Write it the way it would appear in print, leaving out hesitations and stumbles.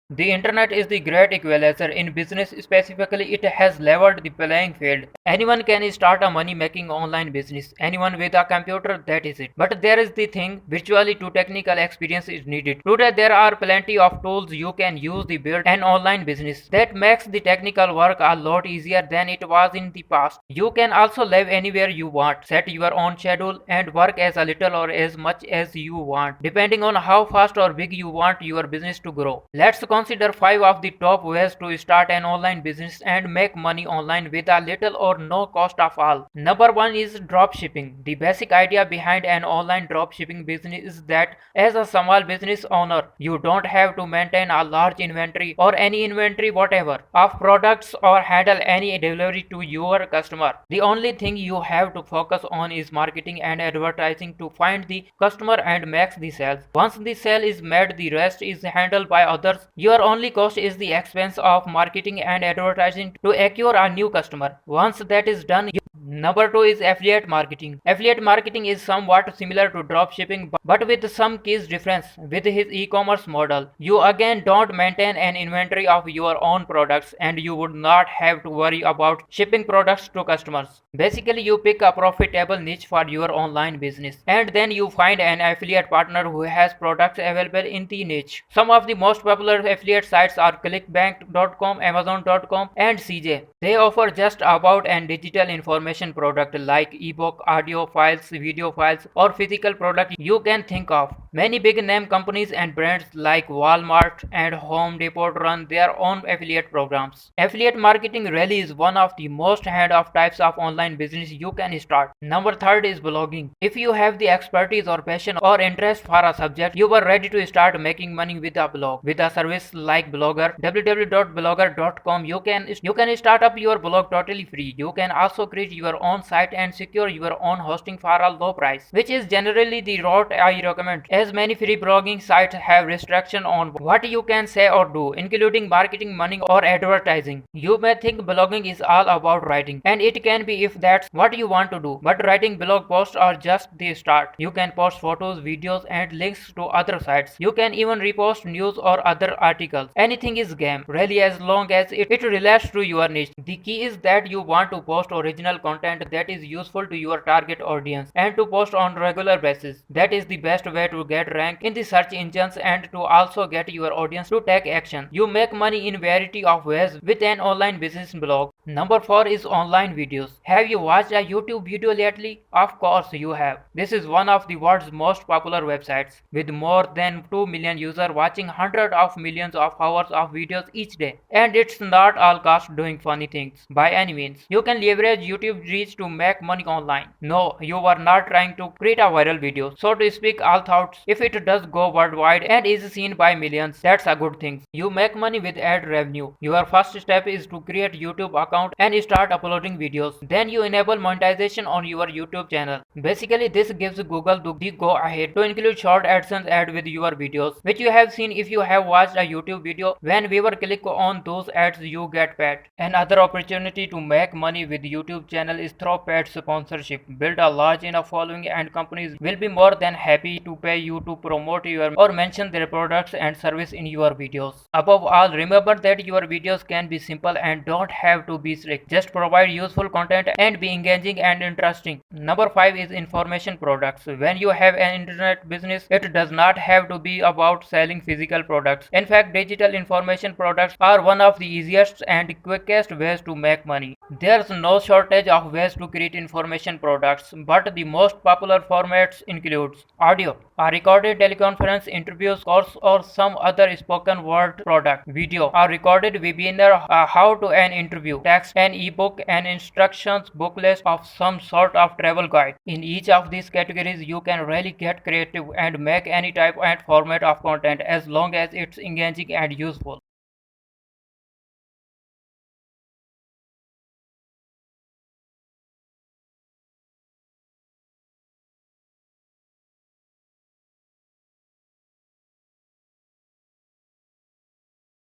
The internet is the great equalizer. In business specifically, it has leveled the playing field. Anyone can start a money-making online business. Anyone with a computer, that is it. But there is the thing, virtually too technical experience is needed. Today there are plenty of tools you can use to build an online business. That makes the technical work a lot easier than it was in the past. You can also live anywhere you want, set your own schedule, and work as a little or as much as you want, depending on how fast or big you want your business to grow. Let's consider 5 of the top ways to start an online business and make money online with a little or no cost of all. Number 1 is dropshipping. The basic idea behind an online dropshipping business is that as a small business owner, you don't have to maintain a large inventory or any inventory whatever of products or handle any delivery to your customer. The only thing you have to focus on is marketing and advertising to find the customer and make the sales. Once the sale is made, the rest is handled by others. Your only cost is the expense of marketing and advertising to acquire a new customer. Once that is done, Number 2 is affiliate marketing. Affiliate marketing is somewhat similar to dropshipping but with some key difference. With his e-commerce model, you again don't maintain an inventory of your own products and you would not have to worry about shipping products to customers. Basically, you pick a profitable niche for your online business and then you find an affiliate partner who has products available in the niche. Some of the most popular affiliate sites are clickbank.com, amazon.com and CJ. They offer just about an digital information product like ebook, audio files, video files, or physical product you can think of. Many big name companies and brands like Walmart and Home Depot run their own affiliate programs. Affiliate marketing really is one of the most hand-off types of online business you can start. Number 3 is blogging. If you have the expertise or passion or interest for a subject, you are ready to start making money with a blog. With a service like Blogger, www.blogger.com, you can start up your blog totally free. You can also create your own site and secure your own hosting for a low price, which is generally the route I recommend, as many free blogging sites have restriction on what you can say or do, including marketing, money, or advertising. You may think blogging is all about writing, and it can be if that's what you want to do, but writing blog posts are just the start. You can post photos, videos, and links to other sites. You can even repost news or other articles. Anything is game, really, as long as it relates to your niche. The key is that you want to post original content that is useful to your target audience and to post on regular basis. That is the best way to get ranked in the search engines and to also get your audience to take action. You make money in variety of ways with an online business blog. Number 4 is online videos. Have you watched a YouTube video lately? Of course you have. This is one of the world's most popular websites with more than 2 million users watching hundreds of millions of hours of videos each day. And it's not all cost doing funny things by any means. You can leverage YouTube reach to make money online. No, you are not trying to create a viral video, so to speak, all thoughts. If it does go worldwide and is seen by millions, that's a good thing. You make money with ad revenue. Your first step is to create YouTube account and start uploading videos. Then you enable monetization on your YouTube channel. Basically, this gives Google the go ahead to include short AdSense ad with your videos, which you have seen if you have watched a YouTube video. When viewer click on those ads, you get paid. Another opportunity to make money with YouTube channel is through paid sponsorship. Build a large enough following and companies will be more than happy to pay you to promote your or mention their products and service in your videos. Above all, remember that your videos can be simple and don't have to be slick. Just provide useful content and be engaging and interesting. Number 5 is information products. When you have an internet business, it does not have to be about selling physical products. In fact, digital information products are one of the easiest and quickest ways to make money. There's no shortage of ways to create information products, but the most popular formats includes audio, a recorded teleconference, interviews, course, or some other spoken word product; video, a recorded webinar, a how to an interview; text, an ebook, an instructions booklet of some sort of travel guide. In each of these categories, you can really get creative and make any type and format of content as long as it's engaging and useful.